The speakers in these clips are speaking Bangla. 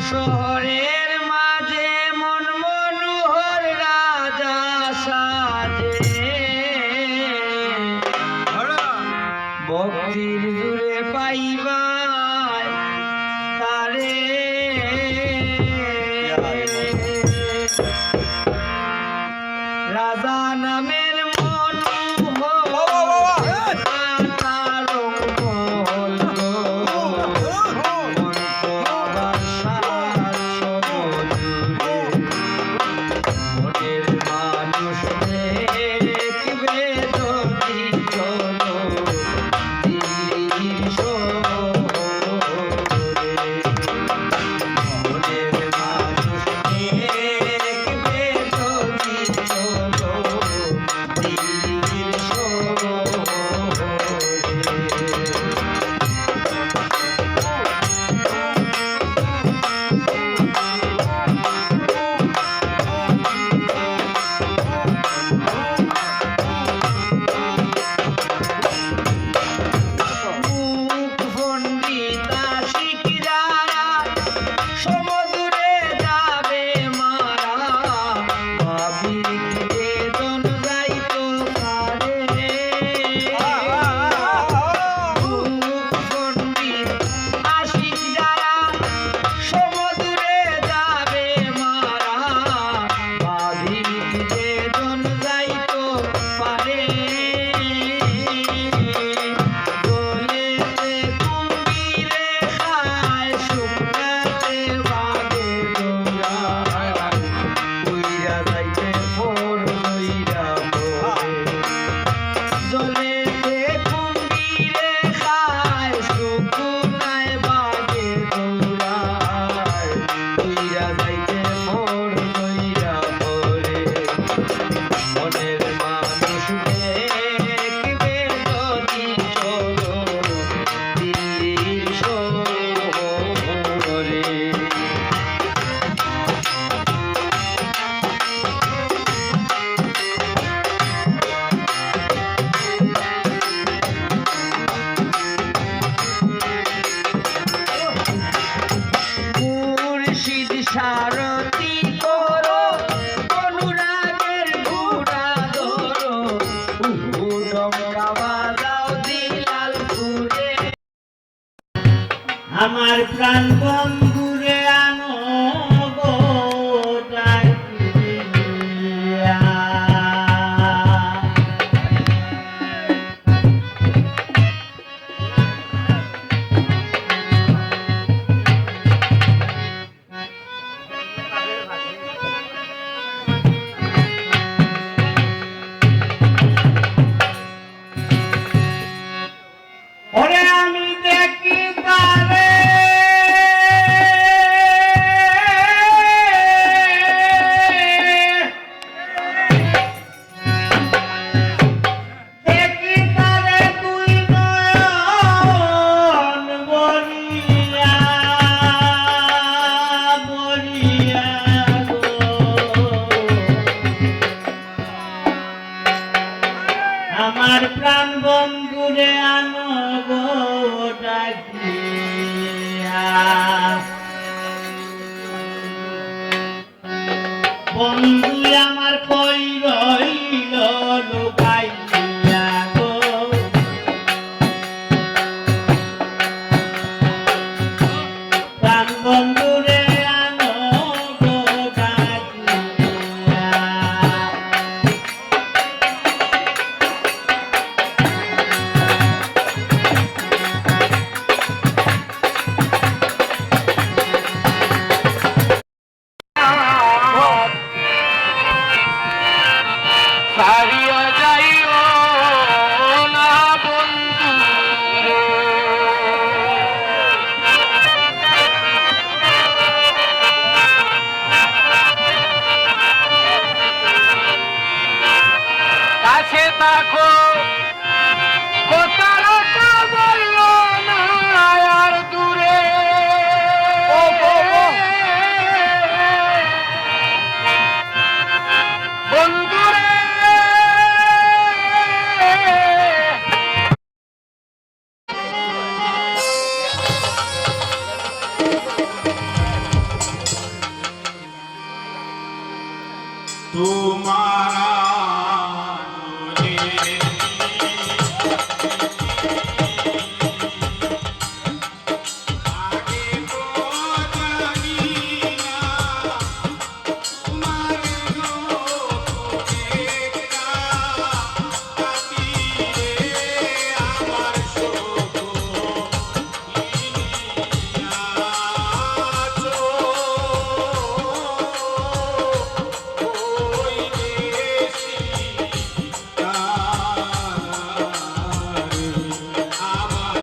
শহরের মাঝে মন মনোহর রাজা সাজে ভক্তির জুড়ে পাইবাই তারে রাজা নামের সারথি করো অনুরাগের ঘোড়া ধরো ডমকা বাজাও দিলাল ঘুরে আমার প্রাণ বন্ধুরে আনো গো ডাকিয়া আমার প্রাণ বন্ধুরে আনো গো ডাকিয়া বন্ধু আমার কই রইল লুকাইয়া গো প্রাণ বন্ধুরে আনো গো ডাকিয়া থাকো কোথার বলল না আর দূরে বন্ধুরে তোমার আলোরে আগে তো জানি না তোমার লোকেরা কাটিয়ে আমার শোক কিনিয়াছো ওই দেশি তারে আমার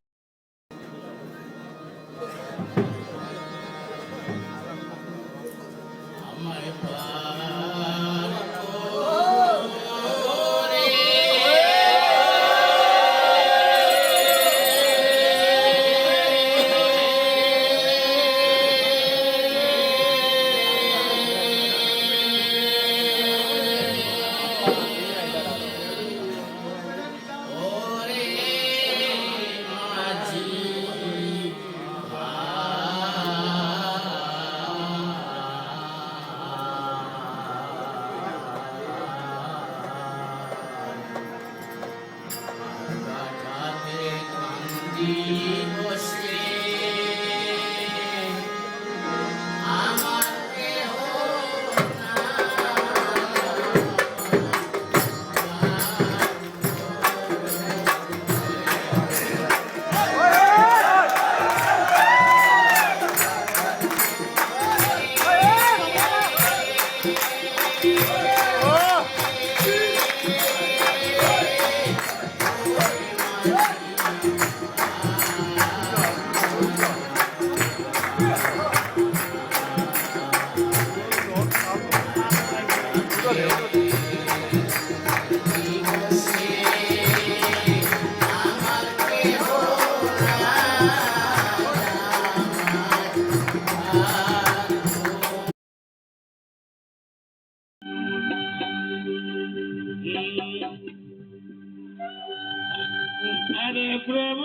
আরে প্রেম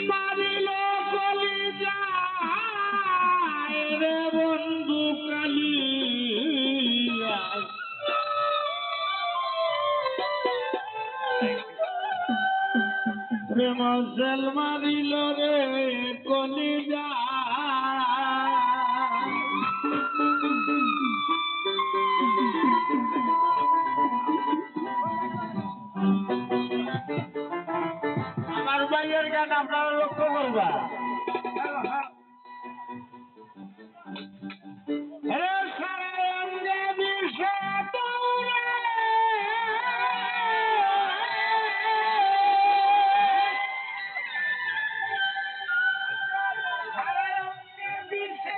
মারিল কলি যায় রে বন্ধু কালিয়া প্রেম জেল মারিল রে কলি আমার ভাইয়ের গান আপনারা লক্ষ্য করবা রে সারা অঙ্গে বিষে দৌড়ালে সারা অঙ্গে বিষে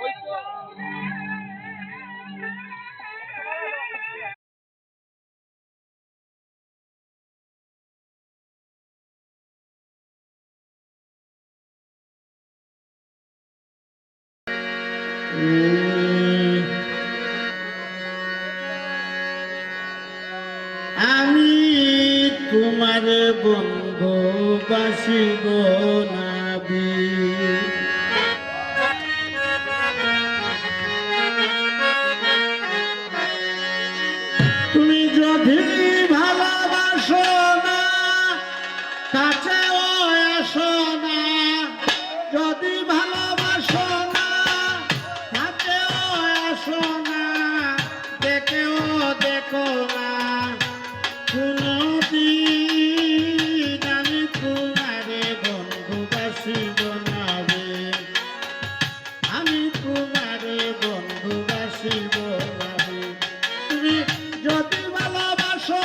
আমি তোমার বন্ধু বাসিব নাবি তুমি যদি ভালোবাসো না কাছেও আসো না যদি ভালোবাসো না কাছেও আসো না দেখেও দেখো না কোনদিন আমি তোমারে বন্ধু বাসিব না রে আমি তোমারে বন্ধু বাসিব না রে তুমি যদি ভালোবাসো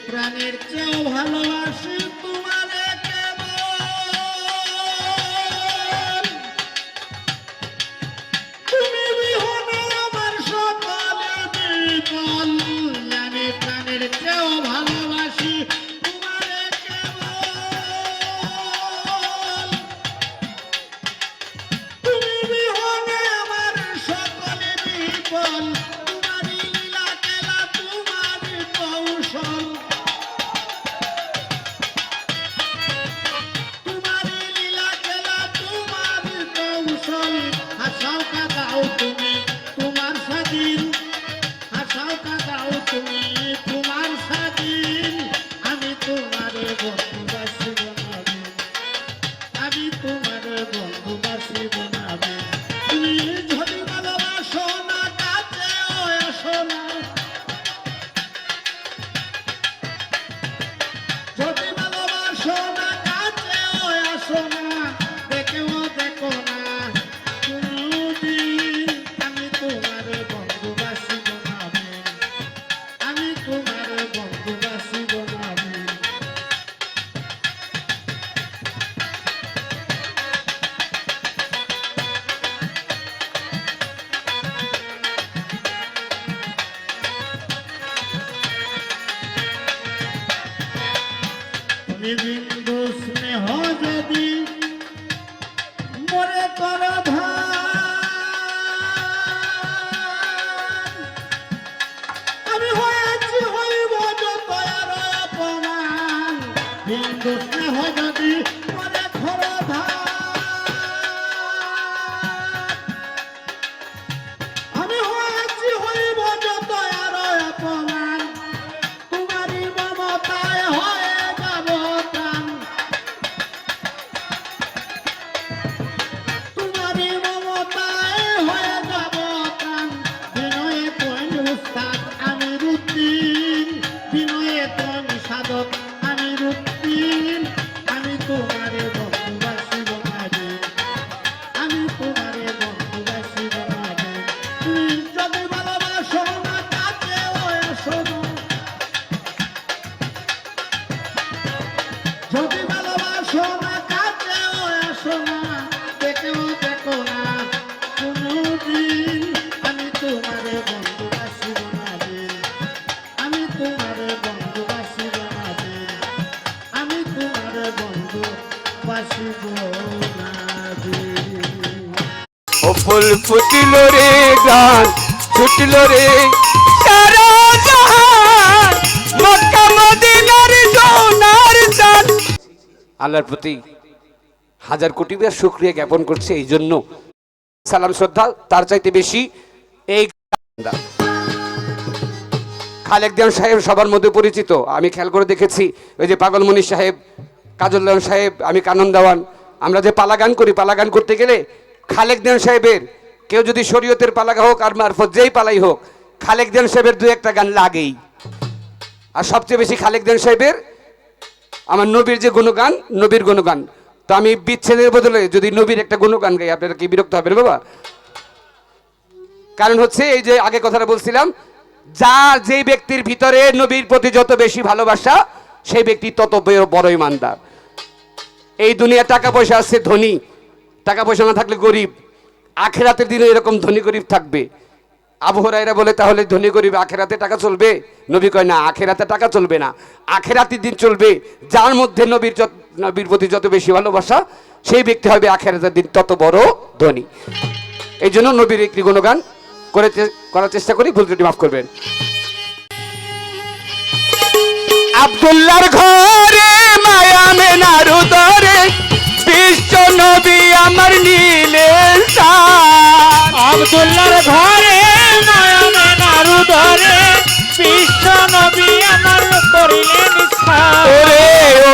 প্রাণের চেয়েও ভালোবাসি তোমারে কেবল তুমি বিহনে আমার সকলে বিফল আমি প্রাণের চেয়েও ভালোবাসি তোমারে কেবল তুমি বিহনে আমার সকলে বিফল তোমারই লীলা খেলা তোমারই কৌশল তোমারই লীলা খেলা তোমারই কৌশল হাসাও কাঁদাও তুমি তোমার স্বাধীন হাসাও কাঁদাও তুমি তোমার স্বাধীন আমি তোমারে বন্ধুবাসী বানাবো আমি তোমারে বন্ধুবাসী বানাবো তুমি যদি ভালোবাসো না কাছেও এসো না যদি ভালোবাসো না কাছেও এসো না দেখেও দেখো না কোনদিন আমি তোমারে বন্ধুবাসী বানাবো আমি তোমারে বন্ধুবাসী বানাবো তুমি বিন্দু স্নেহ যদি মরে কর আমি হয়েছি হইব যত আর অপমান বিন্দু স্নেহ যদি মরে কর আমি হয়েছি হইব যত আর অপমান তোমারই মমতায় হয়ে যাব প্রাণ তোমারই মমতায় হয়ে যাব প্রাণ বিনয়ে কোন উস্তাদ আমি রুদ্দিন বিনয়ে কোন সাধক আমি রুদ্দিন আমি তোমারে বন্ধুবাসী বানাবো আমি তোমারে বন্ধুবাসী বানাবো তুমি যদি ভালোবাসো না কাছেও এসো না যদি ভালোবাসো না কাছেও এসো না দেখেও দেখো না কোনদিন আমি তোমারে বন্ধুবাসী বানাবো আমি তোমারে বন্ধুবাসী বানাবো আমি তোমারে বন্ধুবাসী বানাবো ও ফুল ফুটিল রে গান ছুটিল রে সারা জাহান মক্কা মদিনার সোনার চাঁদ। আল্লাহর প্রতি হাজার কোটি বার শুকরিয়া জ্ঞাপন করছে, এই জন্য সালাম শ্রদ্ধা তার চাইতে বেশি এই খালেক দেওয়ান সাহেব সবার মধ্যে পরিচিত। আমি খেয়াল করে দেখেছি ওই যে পাগলমণি সাহেব, কাজল দেওয়ান সাহেব, আমি কানন দেওয়ান, আমরা যে পালা গান করি, পালা গান করতে গেলে খালেক দেওয়ান সাহেবের কেউ যদি শরীয়তের পালা হোক আর মারফত যেই পালাই হোক, খালেক দেওয়ান সাহেবের দু একটা গান লাগেই। আর সবচেয়ে বেশি খালেক দেওয়ান সাহেবের আমার নবীর যে গুণগান, নবীর গুণগান। তো আমি বিচ্ছেদের বদলে যদি নবীর একটা গুণগান গাই, আপনারা কি বিরক্ত হবেন বাবা? কারণ হচ্ছে এই যে আগে কথাটা বলছিলাম, যার যেই ব্যক্তির ভিতরে নবীর প্রতি যত বেশি ভালোবাসা, সেই ব্যক্তি তত বড় ইমানদার। এই দুনিয়া টাকা পয়সা আছে ধনী, টাকা পয়সা না থাকলে গরিব। আখেরাতের দিনে এরকম ধনী গরিব থাকবে। আবু হুরায়রা বলে তাহলে ধনী গরিব আখেরাতে টাকা চলবে? নবী কয় না, আখেরাতে টাকা চলবে না, আখেরাতের দিন চলবে। যার মধ্যে নবীর প্রতি যত বেশি ভালোবাসা, সেই ব্যক্তি হবে আখেরাতের দিন তত বড় ধনী। এই জন্য নবীর একটি গুণগান করার চেষ্টা করি, ভুল ত্রুটি মাফ করবেন। আব্দুল্লাহর ঘরে মায়া মেনার উদরে বিশ্ব নবী আমার নীলের শান। আব্দুল্লাহর ঘরে মায়া মেনার উদরে বিশ্ব নবী আমার করিলেন স্থান। ওরে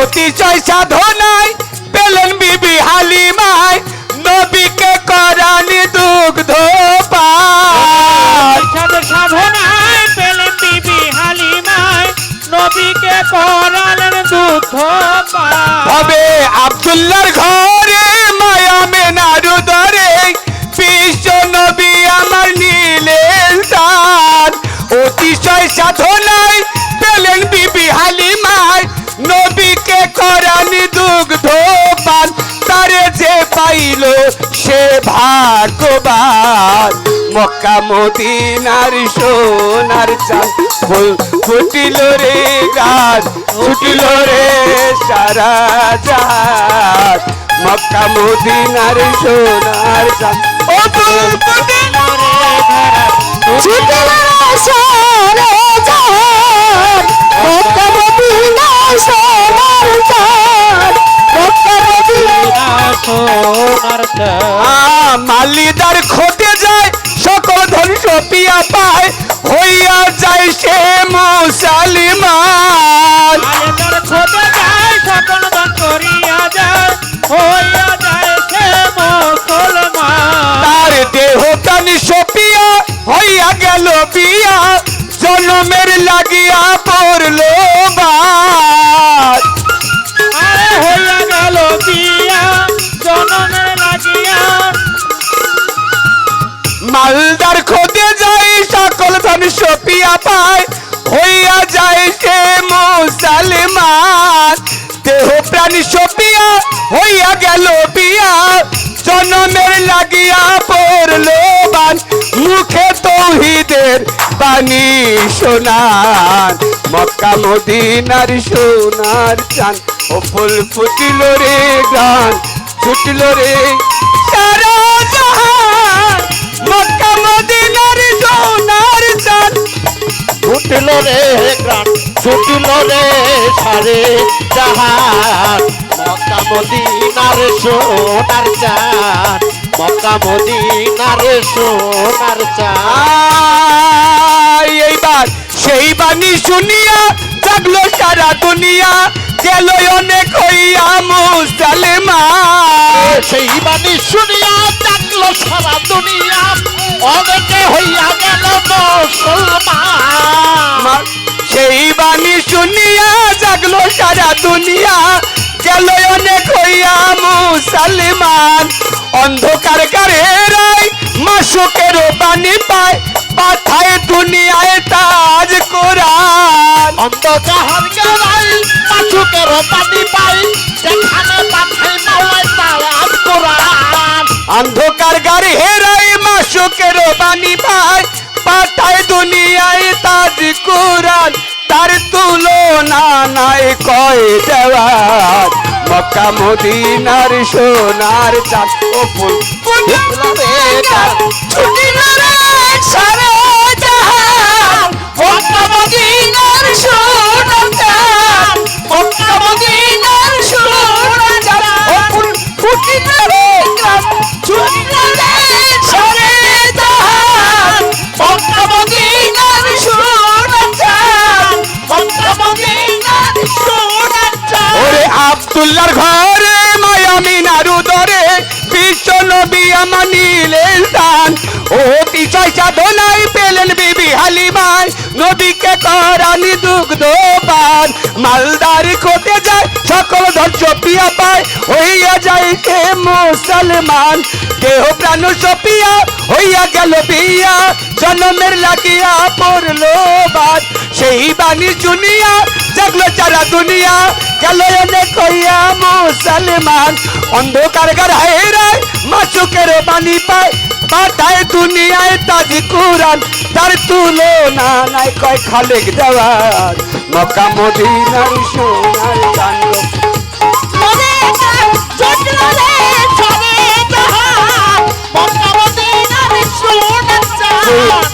অতিশয় সাধনায় পেলেন বিবি হালিমায় নবীকে করানি দুগ্ধ পান। সাধনায় পেলেন বিবি হালিমায় নবীকে করালেন দুগ্ধ পান। হবে আব্দুল্লাহর ঘরে মায়া মেনার উদরে বিশ্ব নবী আমার নীলের শান। অতিশয় সাধনায় পেলেন বিবি হালিমায় পাইল সে ভাগ্যবান মক্কা মদিনার সোনার চাঁদ ফুল ফুটিল রে গাছ ছুটিল রে সারা জাত মক্কা মদিনার সোনার চাঁদ ও ফুল ফুটিল রে গাছ ছুটিল রে সারা জাত মক্কা মদিনার সোনার চাঁদ মক্কা মদিনার সোনার চাঁদ মালিদার খোঁজে যায় সকল ধন সপিয়া পায় হইয়া যায় সে মুসলমান আলেদার খোদা যায় সকল দান করিয়া যায় হইয়া যায় সে মুসলমান তার দেহ প্রাণ সপিয়া হইয়া গেল বিয়া জন্মের লাগিয়া পড়ল বাদ আরে হইয়া গেল বিয়া জনমের লাগিয়া মালদার খোঁজে যায় সকল ধন সপিয়া পায় হইয়া যায় সে মুসলমান দেহ প্রাণ সপিয়া হইয়া গেল বিয়া জন্মের লাগিয়া পড়ল বান মুখে তৌহিদের বাণী শোনান মক্কা মদিনার সোনার চান ও ফুল ফুটিল রে গান ছুটিল রে সারা জাহান মক্কা মদিনার সোনার চান ফুটিল রে গ্রাম ছুটিল রে সারে জাহান মক্কা মদিনার সোনার চাঁদ মক্কা মদিনার সোনার চাঁদ এইবার সেই বাণী শুনিয়া জাগলো সারা দুনিয়া গেল অনেক হইয়া মুসলমান সেই বাণী শুনিয়া জাগলো সারা দুনিয়া অনেকে হইয়া গেল মুসলমান সেই বাণী শুনিয়া জাগলো সারা দুনিয়া গেল অনেক হইয়া মুসলমান অন্ধকার কারেরাই মাসুকের বাণী পায় পাঠায় দুনিয়ায় তাজ কোরআন অন্ধকার গেলাই পাচুকের পানি পাই যেখানে পাঠাই মাওলায় তালাত কোরআন অন্ধকার গাড়ি হেরাই মাসুকের বাণী পায় পাঠায় দুনিয়ায় তাজ কোরআন তার তুলনা নাই কয় দেওয়ার মক্কা মদিনার সোনার চাঁদ ও ফুল ফুটিল রে গান ছুটিল রে সারা জাহান মক্কা মদিনার সোনার চাঁদ মক্কা মদিনার সোনার চাঁদ ও ফুল ফুটিল রে গান ছুটিল রে সারা জাহান মক্কা মদিনার সোনার চাঁদ মক্কা মদিনার সোনার চাঁদ ওরে আব্দুল্লাহর ঘরে মায়া মিনার উদরে বিশ্ব নবী আমানিলেন দান ও তিসাই সাধনাই পেলেন বিবি হালিমায় নবীকে করানি দুগ্ধ পান মালদার কোটে যায় সকল ধৈর্য পিয়া পায় হইয়া যায় সে মুসলমান দেহ প্রাণ সপিয়া হইয়া গেল বিয়া জন্মের লাগিয়া পড়ল বাদ সেই বাণী শুনিয়া জাগলো সারা দুনিয়া গেল অনেক হইয়া মুসলমান অন্ধকার গাড়ায় মাসুকের বাণী পায় পাঠায় দুনিয়ায় তাজ কুরআন তার তুলনা নাই কয় খালেক দেওয়ার মক্কা মদিনার সোনার চাঁদ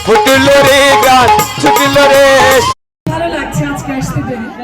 ফুটল রে গান ছুটল রে ভালো লাগছে আজকে আসতে পেরে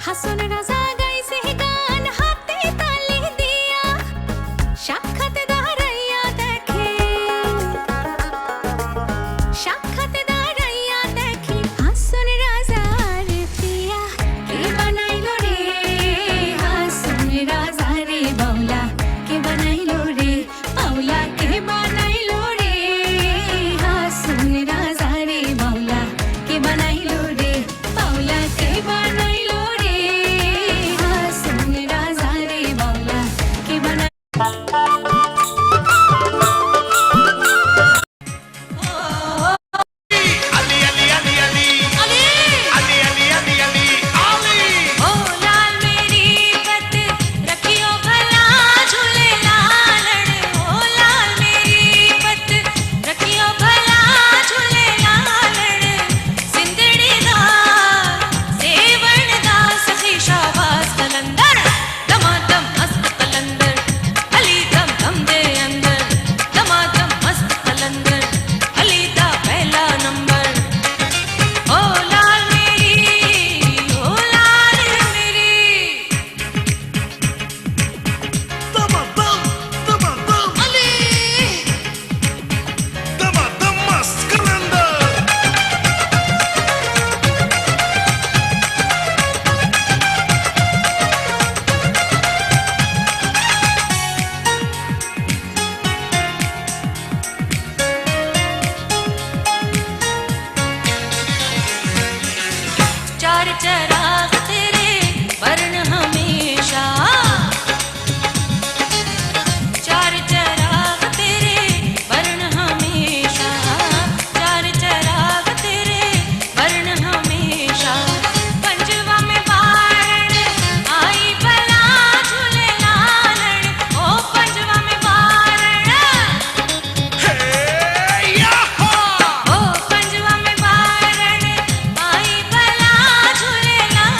হাসন রাজা গাইছে গান হাতে তালি দিয়া সাক্ষাতে দাঁড়াইয়া দেখে সাক্ষাতে দাঁড়াইয়া দেখে হাসন রাজার প্রিয়া কে বানাইলো রে হাসন রাজা রে বাউলা কে বানাইলো রে বাউলা কে বানাইলো রে হাসন রাজা রে বাউলা কে বানাইলো রে বাউলা কে বানাইলো রে হাসন রাজা রে বাউলা কে বানাই আলি আলি আলি আলি আলি আলি আলি আলি আলি আলি ओ लाल मेरी पत रखियो भला झूले लालड़ ओ लाल मेरी पत रखियो भला झूले लालड़ सिंदड़ी दा सेवण दा सखी शाबाश कलंदर दमादम मस्त कलंदर अली दम दम दे अंदर दमादम मस्त कलंदर अली दा पहला नंबर ओ लाल मेरी Damadam, damadam, Ali. Damadam mast kalender. चार चराग तेरे वर्ण हमेशा चार चराग तेरे वर्ण हमेशा चार चराग तेरे वर्ण हमेशा पंजवा में बारण आई भला झूले लालड़ ओ पंजवा में बारण Hey, yaha. ओ पंजवा में बारण आई भला झूले लालड़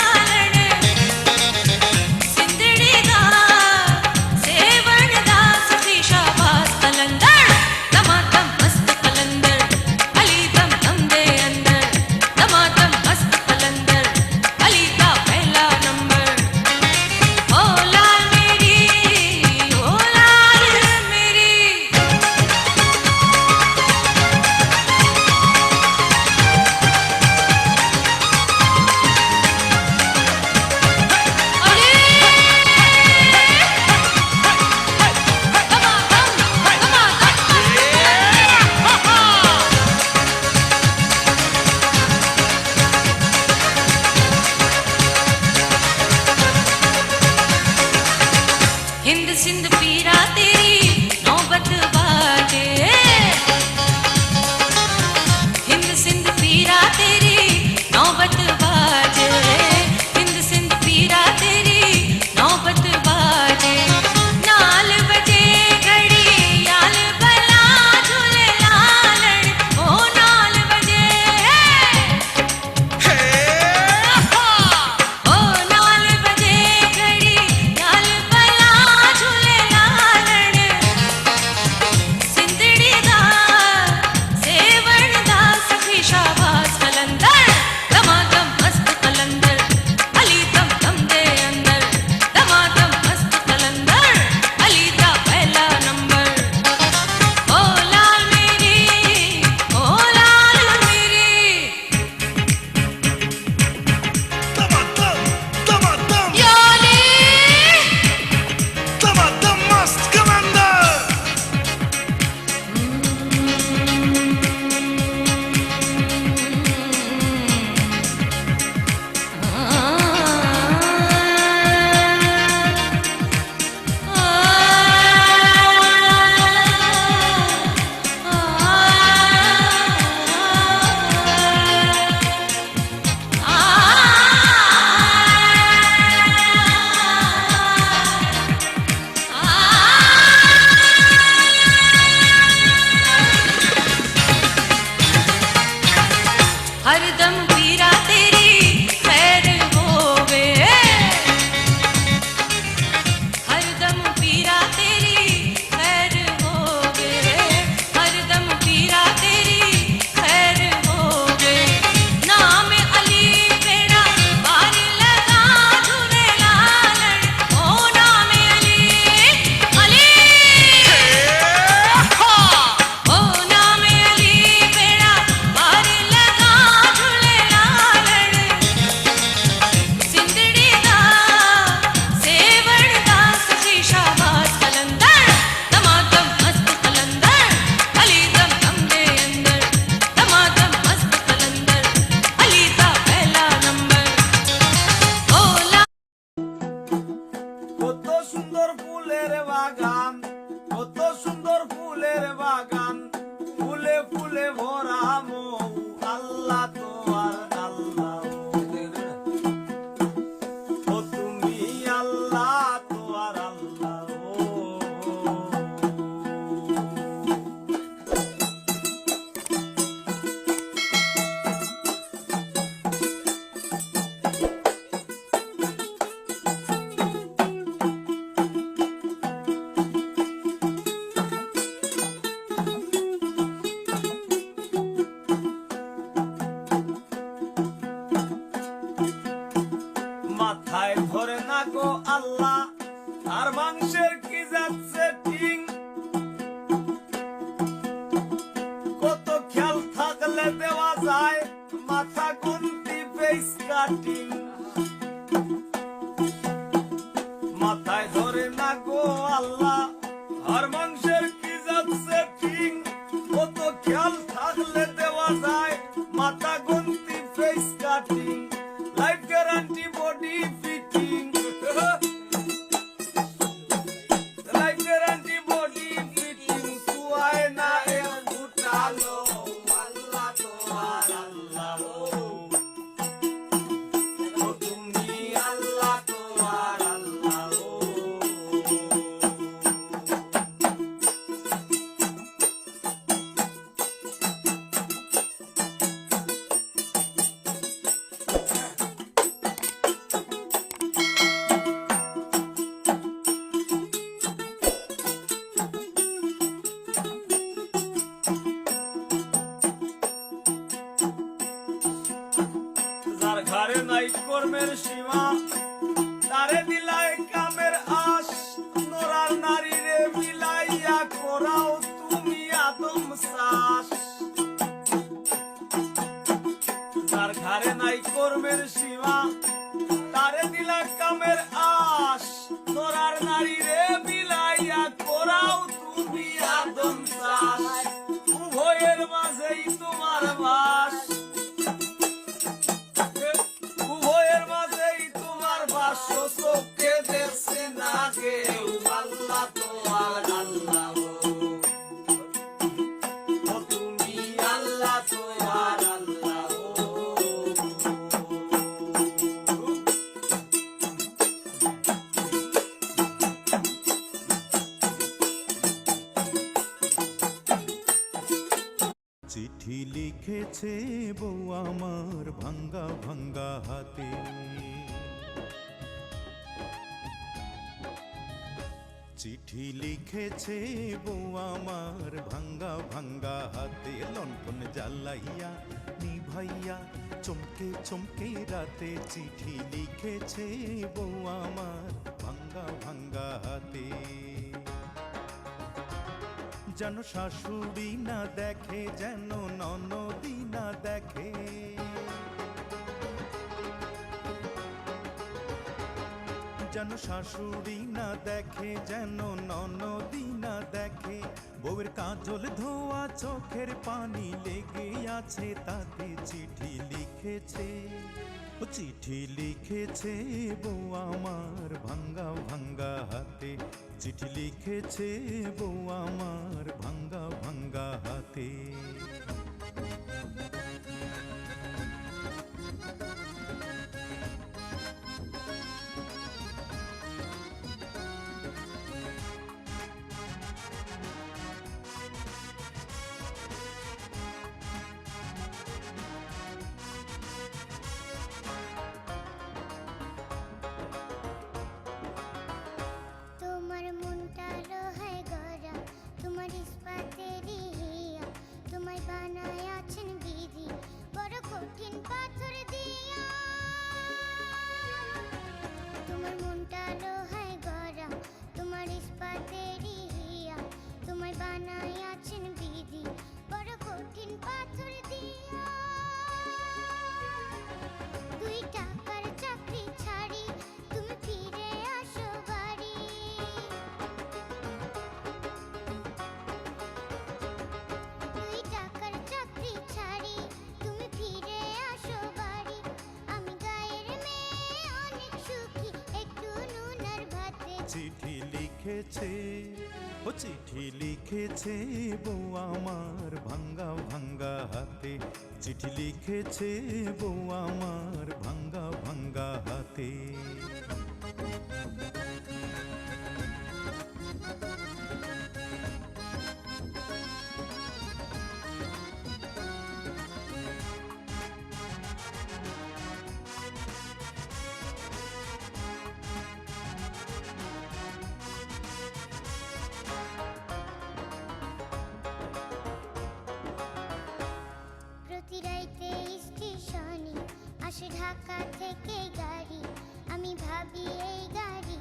আল্লাহ আর মাংসের কি যাচ্ছে টিং কত খেয়াল থাকলে দেওয়া যায় মাথা গুনতি ফেস কাটিং মাথায় ধরে না গো আল্লাহ আর মাংসের কি যাচ্ছে টিং কত খেয়াল থাকলে দেওয়া যায় মাথা গুনতি face cutting life guarantee body fitting life guarantee body fitting তুয়ায় না এ ফুটালো আল্লাহ তোমার আল্লাহ ও তুমি আল্লাহ তোমার আল্লাহ যার ঘরে নাই কর্মের সীমা তারে দিলাই কামের আশ নোরার নারী রে মিলাইয়া করাও তুমি আদম চাষ যার ঘরে নাই কর্মের সীমা তারে দিলা কামের আশ নোরার নারী রে মিলাইয়া করাও তুমি আদম চাষ উভয়ের মাঝেই তোমার বাস উভয়ের মাঝেই তোমার বাস চোখে দেখছে না কেউ আল্লাহ তোমার আল্লাহ ও তুমি আল্লাহ তোমার আল্লাহ চিঠি লিখেছে বউ আমার ভাঙ্গা ভাঙ্গা হাতে চিঠি লিখেছে বউ আমার ভাঙ্গা ভাঙ্গা হাতে লণ্ঠন জ্বালাইয়া নিভাইয়া চমকে চমকে রাতে চিঠি লিখেছে বউ আমার ভাঙ্গা ভাঙ্গা হাতে যেন শাশুড়ি না দেখে যেন ননদি না দেখে যেন শাশুড়ি না দেখে যেন ননদি না দেখে বউয়ের কাজল ধোয়া চোখের পানি লেগে আছে তাতে চিঠি লিখেছে ও চিঠি লিখেছে বউ আমার ভাঙ্গা ভাঙ্গা হাতে চিঠি লিখেছে বউ আমার ভাঙ্গা ভাঙ্গা হাতে তোমার মনটা লোহায় গড়া তোমার ইস্পাতেরই হিয়া তোমায় বানায় আছেন বিধি বড় কঠিন পাথর দিয়া তোমার মনটা লোহায় গড়া তোমার ইস্পাতেরই হিয়া তোমায় বানায় আছেন বিধি বড় কঠিন পাথর দিয়া দুই টাকার চাকরি ছাড়ি তুমি ফিরে আসো বাড়ি দুই টাকার চাকরি ছাড়ি তুমি ফিরে আসো বাড়ি আমি গায়ের মেয়ে অনেক সুখী একটু নুন আর ভাতে চিঠি লিখেছে ও চিঠি লিখেছে বউ আমার ভাঙ্গা ভাঙ্গা হাতে চিঠি লিখেছে বউ আমার ভাঙ্গা ভাঙ্গা হাতে প্রতি রাইতে স্টেশনে আসে ঢাকা থেকে গাড়ি আমি ভাবি এই গাড়ি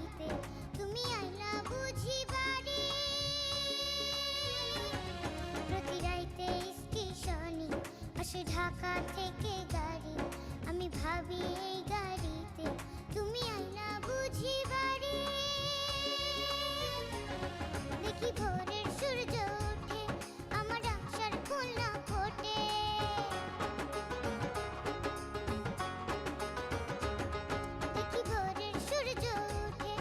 আসে ঢাকা থেকে গাড়ি, আমি ভাবি এই গাড়িতে তুমি আইনা বুঝি বাড়ি। দেখি ভোরের সূর্য ওঠে, আমার আশার ফুল না ফোটে। দেখি ভোরের সূর্য ওঠে,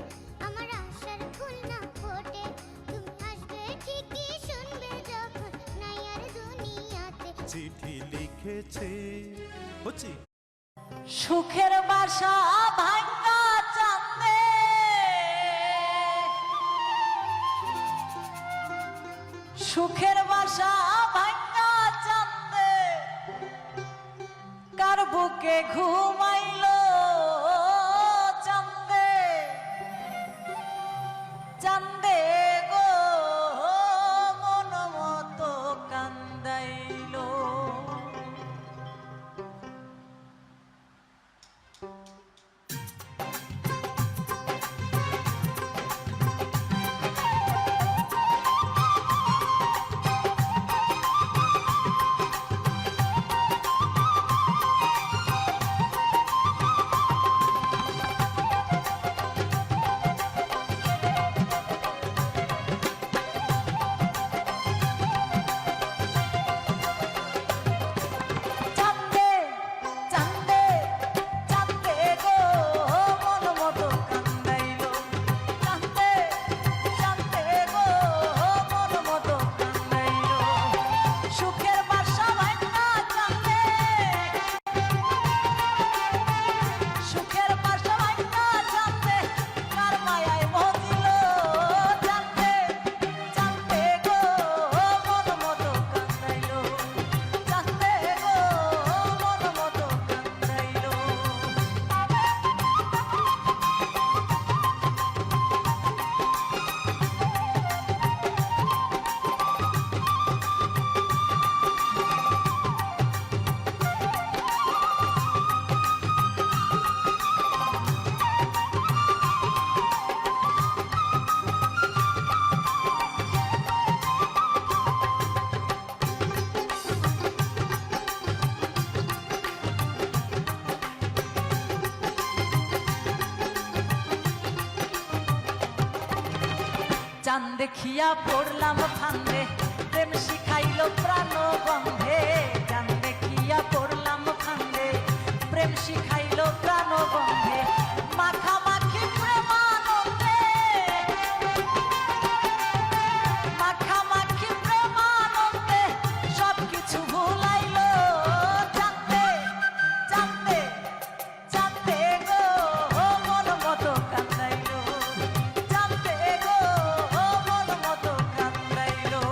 আমার আশার ফুল না ফোটে। তুমি আসবে ঠিকই, শুনবে যখন নাই আর দুনিয়াতে। চিঠি লিখেছে ও চিঠি সুখের বাসা ভাঙ্গা চাঁদে, সুখের বাসা ভাঙ্গা চাঁদে, কার বুকে ঘুমাইলো চাঁদে, চাঁদে গো মন মতো কান্দাইলো। চাঁদ দেখিয়া পড়লাম ফান্দে, প্রেম শিখাইলো প্রাণ বন্ধে। চাঁদ দেখিয়া পড়লাম ফান্দে, প্রেম শিখাইলো প্রাণ বন্ধে। মাখামাখি প্রেমানন্দে, মাখামাখি প্রেমানন্দে, সবকিছু ভুলাইলো চাঁদে, চাঁদে, চাঁদে গো মন মতো কান্দাইলো, চাঁদে গো মন মতো কান্দাইলো।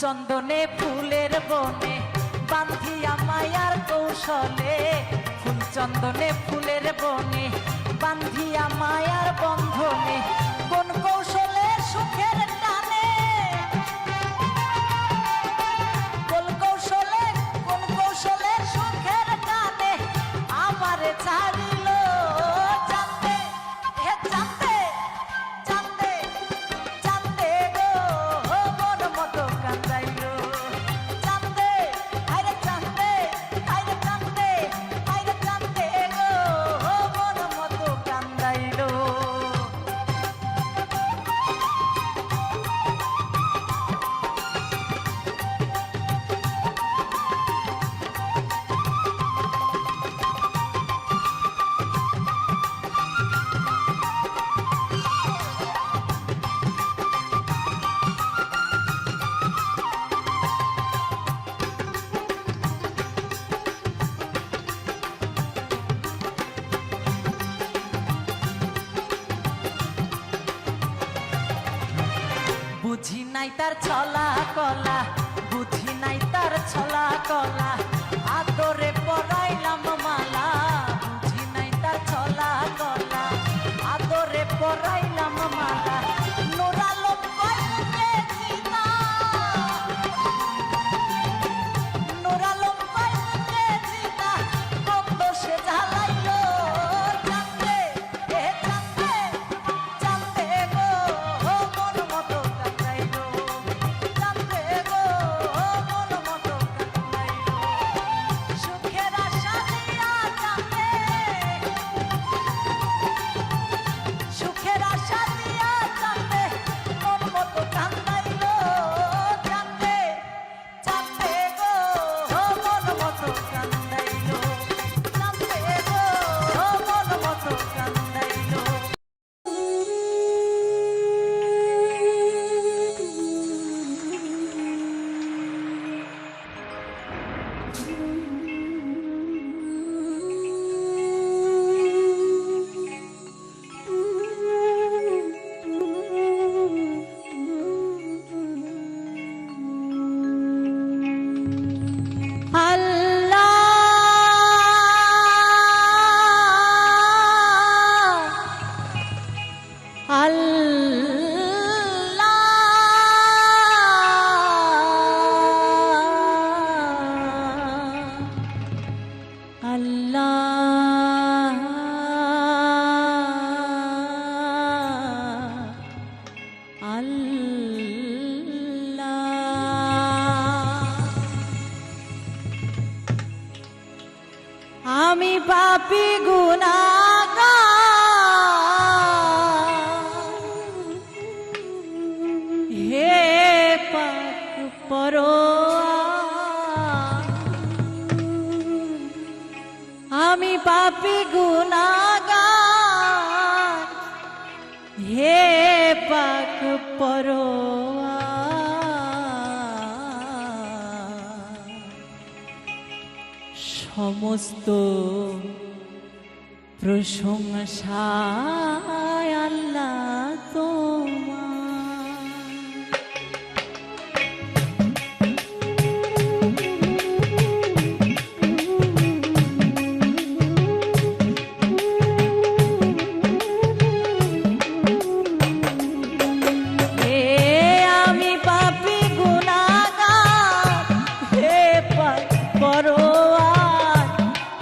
চন্দনে ফুলের বনে বান্ধিয়া মায়ার কৌশলে, ফুল চন্দনে ফুলের বনে বান্ধিয়া মায়ার বন্ধনে, কোন কৌশলে সুখের টানে, কোন কৌশলে সুখের টানে আমারে ছাড়িল চাঁদে, হে চাঁদে, চাঁদে, চাঁদে গো মন মতো কান্দাইলো, চাঁদে, আইরে চাঁদে, আইরে চাঁদে, আইরে চাঁদে গো মন মতো কান্দাইলো। নাই তার ছলা কলা, বুঝি নাই তার ছলা কলা, আদরে পরাইলাম মালা, বুঝি নাই তার ছলা কলা, আদরে পরাইলাম মালা, নোরালো পাইতে চিতা, নোরালো পাইতে চিতা, বন্ধ সে জ্বালাইলো, জানতে এ জানতে, জানতে গো মন মতো কাটাইলো, জানতে গো মন মতো কাটাইলো, সুখের আশা দিয়া জানতে, সুখের আশা দিয়া জানতে, মন মতো কান্দাইলো, জানতে, জানতে গো মন মতো কান্দাইলো, জানতে গো মন মতো কান্দাইলো। আমি পাপী গুনাহগার, হে পাক পরোয়ার, আমি পাপী গুনাহগার, হে পাক পরোয়ার, সমস্ত প্রশংসা আল্লাহ তোমার। হে আমি পাপী গুনাহগার, হে পাক পরোয়ার,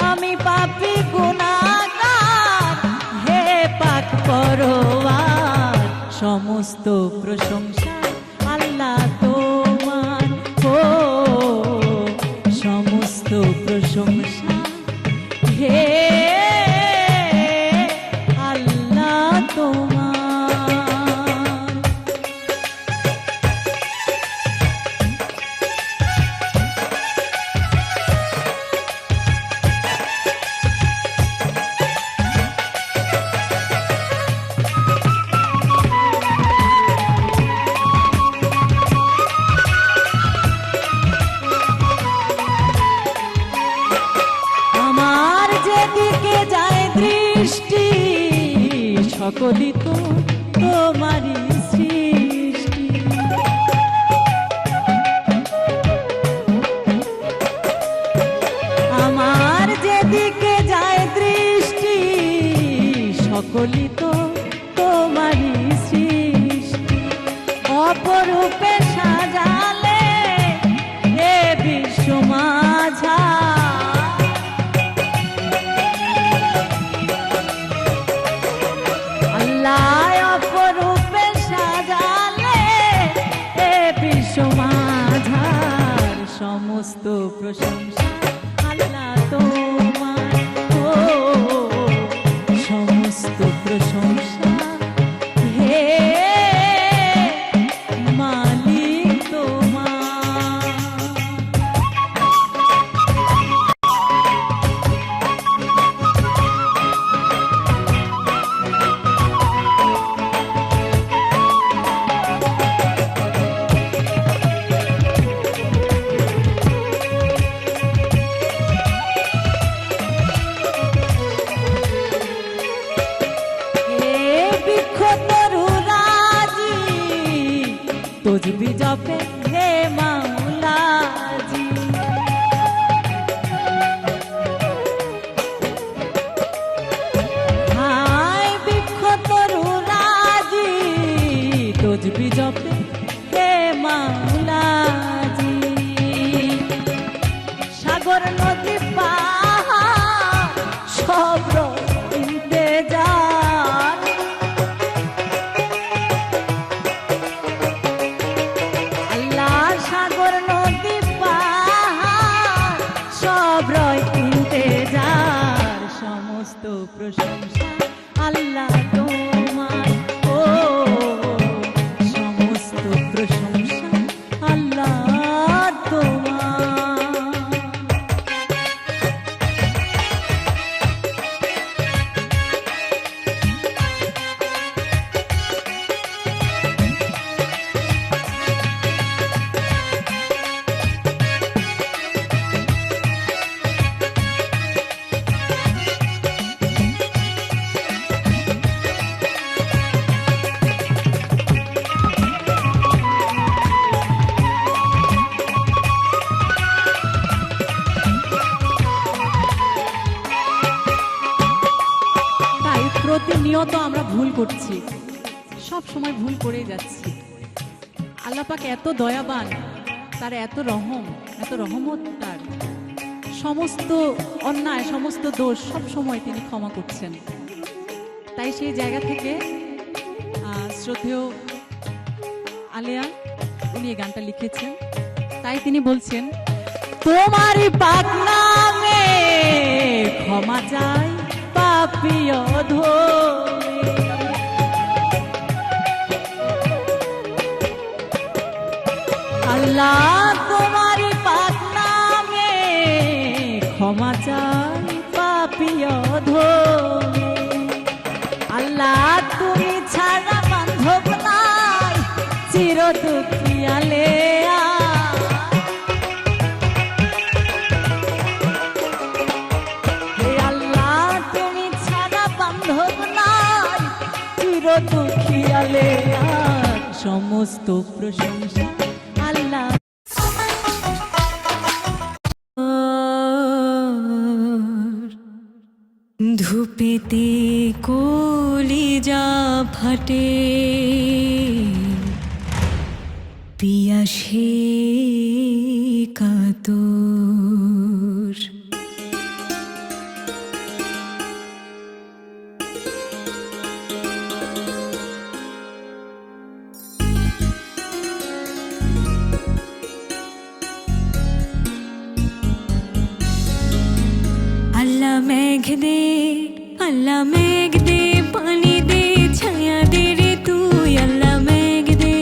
আমি পাপী গুনাহগার, হে পাক পরোয়ার, সমস্ত প্রশংসা আল্লাহ তোমার, ও সমস্ত প্রশংসা হে আল্লাহ তোমার। আমার যেদিকে যায় দৃষ্টি, সকলই তো তোমারই সৃষ্টি, আমার যেদিকে যায় দৃষ্টি, সকলই তো তোমারই সৃষ্টি, অপরূপে সাজালে এ বিশ্ব মাঝা, আল্লাহ অপরূপে সাজালে এ বিশ্ব মাঝার, সমস্ত প্রশংসা আল্লাহ তোমার, ও সমস্ত প্রশংসা হে মালিক তোমার। তসবি জপে হে মাওলাজি। হায় বৃক্ষ তরুরাজি তসবি জপে হে মাওলাজি। সাগর নদী পাহাড় সব ইন্তেজার, আল্লাহ সাগর নদী পাহাড় সব রয় ইন্তেজার। সমস্ত প্রশংসা আল্লাহ তোমার, ও সমস্ত প্রশংসা আল্লাহ তোমার। তাই প্রতিনিয়ত আমরা ভুল করছি, সব সময় ভুল করেই যাচ্ছি। আল্লাহ পাক এত দয়াবান, তার এত রহমত তার, সমস্ত অন্যায় সমস্ত দোষ সব সময় তিনি ক্ষমা করছেন। তাই সেই জায়গা থেকে শ্রদ্ধেয় আলেয়া উনি এই গানটা লিখেছেন। তাই তিনি বলছেন, তোমারই পাক নামে ক্ষমা চাই পাপী অধমে। আল্লাহ তোমারই পাক নামে ক্ষমা চাই পাপী অধমে। আল্লাহ তুমি ছাড়া বান্ধব নাই চির দুঃখিয়ালে। দুঃখিয়ালে সমস্ত প্রশংসা আল্লাহ। ধূপেতে কলিজা ফাটে পিয়াসে কাতর। আল্লাহ মেঘ দে, আল্লাহ মেঘ দে, পানি দে, ছায়া দে রে তুই। আল্লাহ মেঘ দে,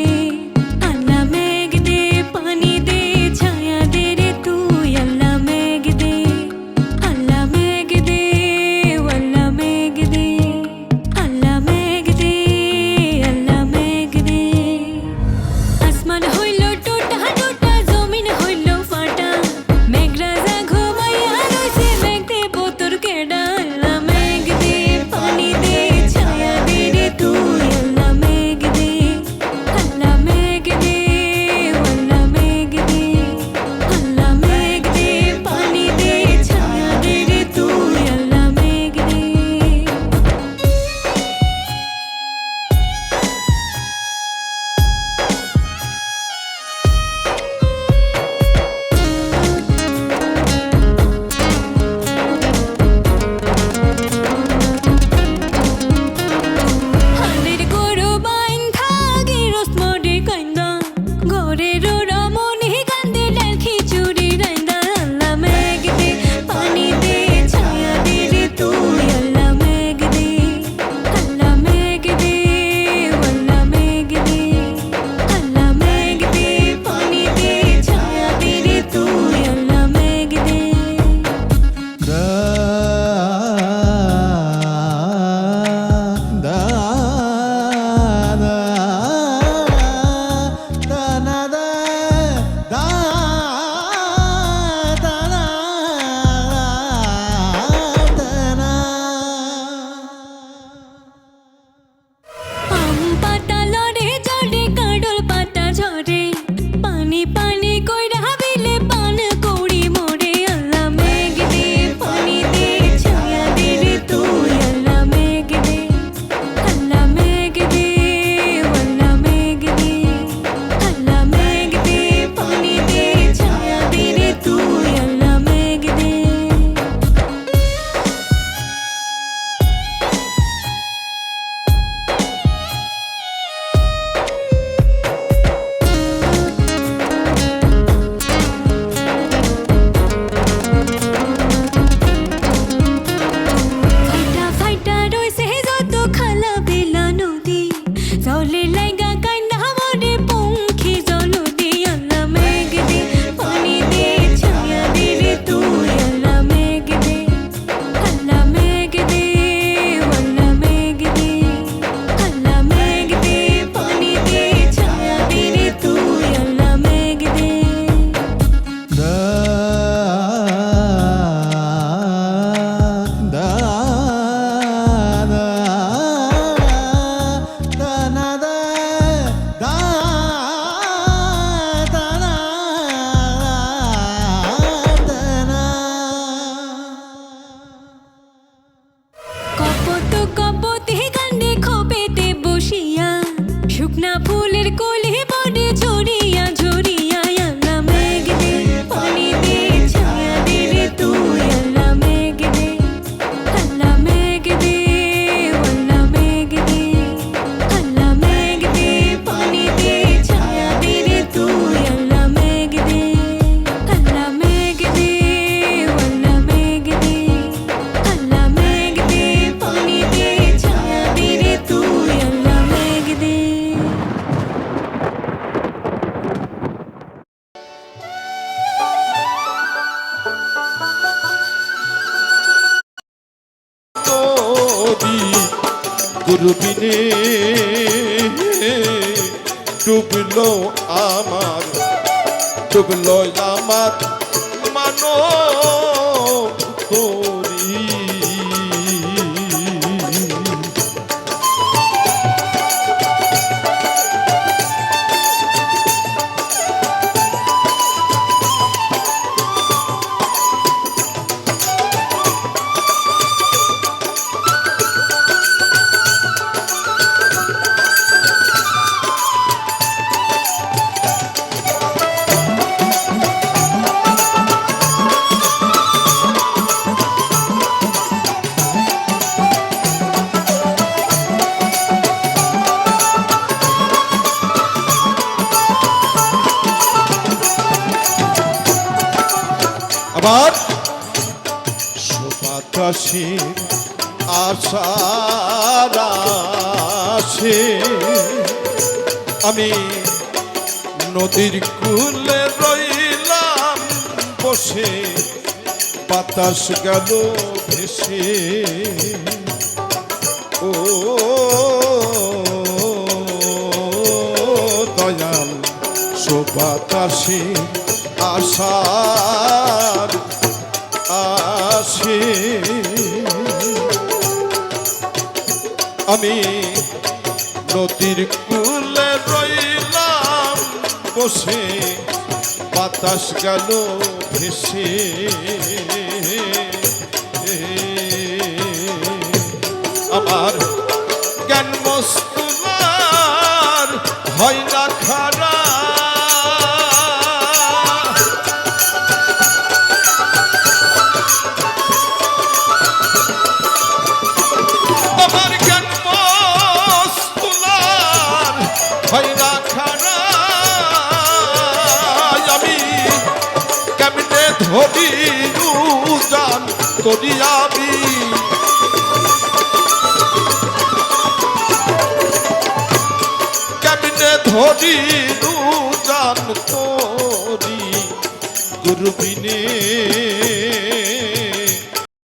আল্লাহ মেঘ দে, পানি দে, ছায়া দে রে তুই। আল্লাহ মেঘ দে, আল্লাহ মেঘ দে, আল্লাহ মেঘ দে, আল্লাহ মেঘ দে, আল্লাহ মেঘ দে। আসমান হইল টোটা টোটা, জমিন হইল ফাটা, মেঘ রাজা ঘুমাইয়া রইছে, মেঘ দে বোতর কেডা। আল্লাহ মেঘ দে, পানি গুরুবিনে ডুবলো আমার ডুবলো আমার মানো তোরি আবার সুবাতাসে আশার আসে আমি নদীর কূলে রইলাম বসে বাতাস গেল ভেসে ও দয়াল সুবাতাসে আশার আসে আমি নদীর কূলে রইলাম বসে বাতাস গেল ভেসে আমার জ্ঞান মস্তুলার হয় না খারা ধরি জান তোরি আমি কেমনে ধরি জান তোরি গুরুবিনে